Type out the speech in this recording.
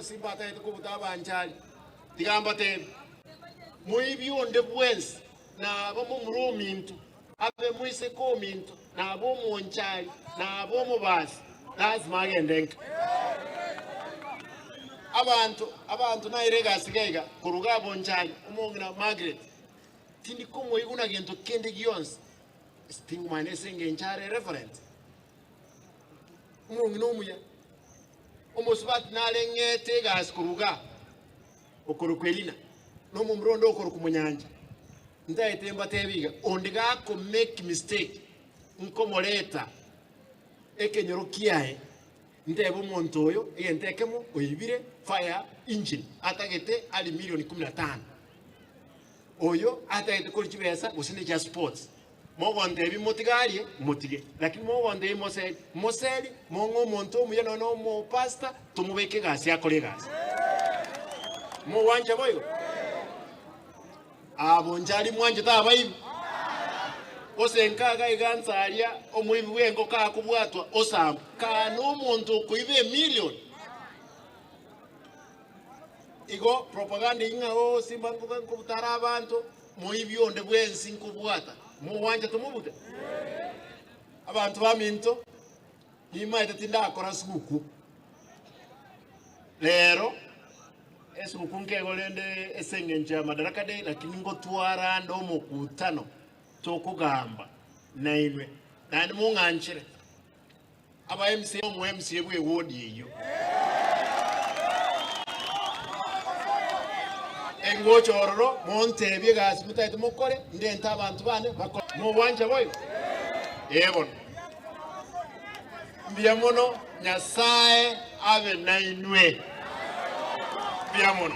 Simba ataita kubutaba nchali tigamba te muibyo ndebwensi na bomu murumintu abe muise komintu na bomu nchali na bomu basi lazima agendenka abantu nairega sigaiga kuruga bonchali umongina Margaret tindi komo iguna gento kende gions sting mane singe nchare referent umongina umuya umusbat nalengete gas kuruga okurukwelina no mumrondo okurukumunyanja ndaitemba tebiga ondiga ko make mistake nkomoleta ekenyorokiae ndebo muntu oyo yentekemo oyibire fire engine atagete ali milioni 15 oyo atagete kuri kibesa usinde cha sports mogonde bimotigalie motige lakini mogonde moseli mongo muntu omuyano no mo pasta tumubeke gasi akole gasi mo wanja boyo abonjali mwanje tabayibi osenkaga iganzalia omwibi wengo ka kubwatwa osamba kana omuntu kuibe million igo propaganda inga Simba nkubutara abantu muibi onde bwensi nkubwata muwanja tumubude abantu baminto imaite tindakora suku lero esuku nkego lende esengenja madaraka de lakini ngotwara ndo mukutano tokugamba nainwe nandi munganchire aba MC mu MC bwe wodi iyo engochororo montebye gasi mutaite mukore ndenta abantu bane mu wanja boyo yebon mbiamono nyasaye ave nainwe mbiamono